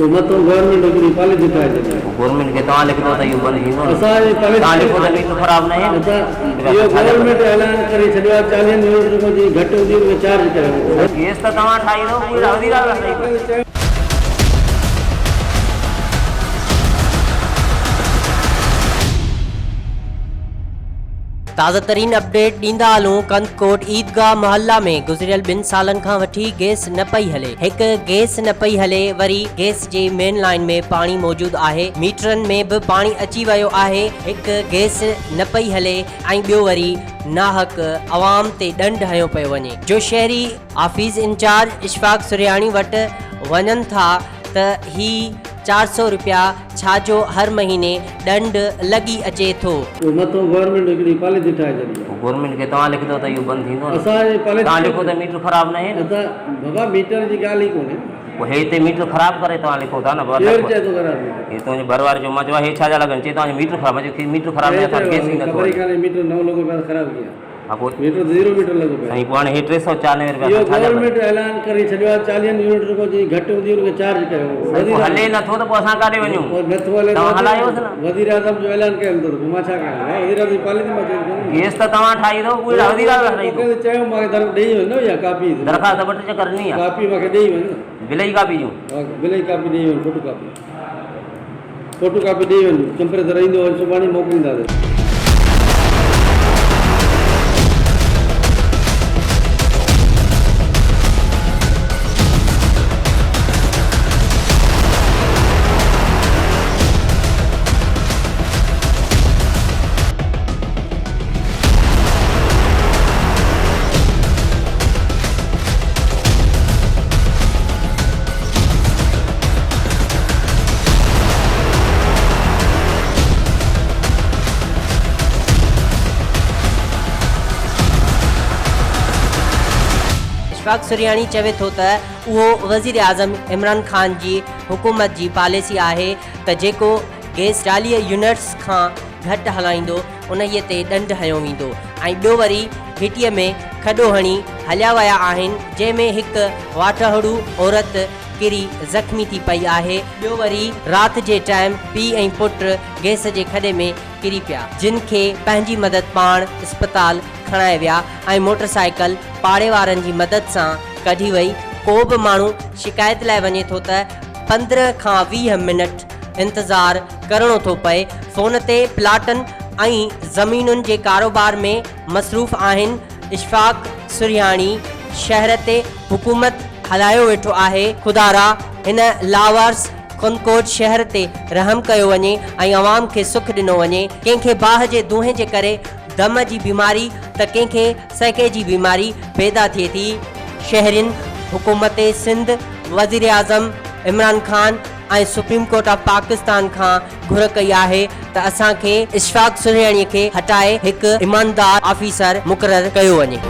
तो गवर्नमेंट की पॉलिसी ठाहे छॾी गवर्नमेंट के तव्हां लिखंदो त इहो बंदि थींदो न असांजी पॉलिसी तव्हां लिखो त मीटर ख़राब न आहिनि इहो गवर्नमेंट ऐलान करे छॾियो आहे 40 यूनिट जी घटि हूंदी उनखे चार्ज कयो गैस त तव्हां ठाहींदो पूरी हज़ीरा ताज़ा तरीन अपडेट ॾींदा हलूं। कंदकोट ईदगाह मोहल्ला में गुज़रियल 2 सालनि खां वठी गैस न पई हले। हिकु गैस न पई हले, वरी गैस जे मेन लाइन में पाणी मौजूद आहे, मीटरनि में बि पाणी अची वियो आहे। हिकु गैस न पई हले ऐं ॿियो वरी नाहक अवाम ते ॾंड हयो पियो वञे। जो शहरी ऑफिस इंचार्ज इशफाक सुरियाणी वटि वञनि था त ही 400 रुपया छाजो हर महीने ॾंड लॻी अचे थो। मथो गवर्नमेंट हिकिड़ी पॉलिसी ठाहे छॾी गवर्नमेंट के तव्हां लिखंदो त इहो बंदि थींदो न असांजी पॉलिसी तव्हां लिखो त मीटर ख़राब न आहिनि बाबा मीटर जी ॻाल्हि ई कोन्हे पोइ हिते मीटर ख़राब करे तव्हां लिखो था न केरु चए थो ख़राब हे तुंहिंजे घर वारे जो मां चयो हे छा जा लॻनि चए तव्हांजो मीटर ख़राब आहे मीटर ख़राब न आहे गैस ई नथो ख़बर ई कान्हे मीटर 9 लॻो पिया ख़राब किया हा पोइ मीटर 0 मीटर लॻो पिया साईं पोइ हाणे हे 394 रुपया इहो गवर्नमेंट ऐलान करे छॾियो आहे 40 यूनिट जी घटि हूंदी उनखे चार्ज कयो हले नथो त पोइ असां काॾे वञूं नथो हले तव्हां हलायोसि न वज़ीर आज़म जो ऐलान कयल अथव मां छा कयां वज़ीर आज़म जी पॉलिसी मां गैस त तव्हां ठाहींदो पूरी हज़ीरा ठाहींदो चयो मूंखे ॾेई वञो या कापी दरख़्वास्त 2 करणी आहे कापी मूंखे ॾेई वञो बिल जी कापी जूं बिल जी कापी ॾेई वञो फोटो कापी ॾेई वञो कंप्रेसर ईंदो सुभाणे मोकिलींदासीं। इशफाक सुरियाणी चवे थो त उहो वज़ीर आज़म इमरान ख़ान जी हुकूमत जी पॉलिसी आहे त जेको गैस 40 यूनिट्स खां घटि हलाईंदो उन्हीअ ते ॾंड हयो वेंदो ऐं ॿियो वरी घिटीअ में खॾो हणी हलिया विया आहिनि जंहिंमें हिकु वाटहड़ू औरत किरी ज़ख़्मी थी पई आहे। ॿियो वरी राति जे टाइम पीउ ऐं पुट गैस जे खॾे में किरी पिया जिन खे पंहिंजी मदद पाण अस्पताल खणाए विया ऐं मोटरसाइकिल पाड़े वारनि जी मदद सां कढी वई। को बि माण्हू शिकायत लाइ वञे थो त 15 खां 20 मिनट इंतज़ारु करिणो थो पए। फ़ोन ते प्लाटनि ऐं ज़मीनुनि जे कारोबार में मसरूफ़ आहिनि। इशफाक सुरियाणी शहर ते हुकूमत हलायो वेठो आहे। खुदारा हिन लावारस कंदकोट शहर ते रहम कयो वञे ऐं अवाम खे सुख ॾिनो वञे। कंहिंखे बाहि जे दूंहें जे करे दम जी बीमारी त कंहिंखे सके जी बीमारी पैदा थिए थी। शहरियुनि हुकूमत सिंध वज़ीर आज़म इमरान ख़ान ऐं सुप्रीम कोर्ट ऑफ पाकिस्तान खां घुर कई आहे त असांखे इशफाक सुरियाणीअ खे हटाए हिकु ईमानदार ऑफिसर मुक़ररु कयो वञे।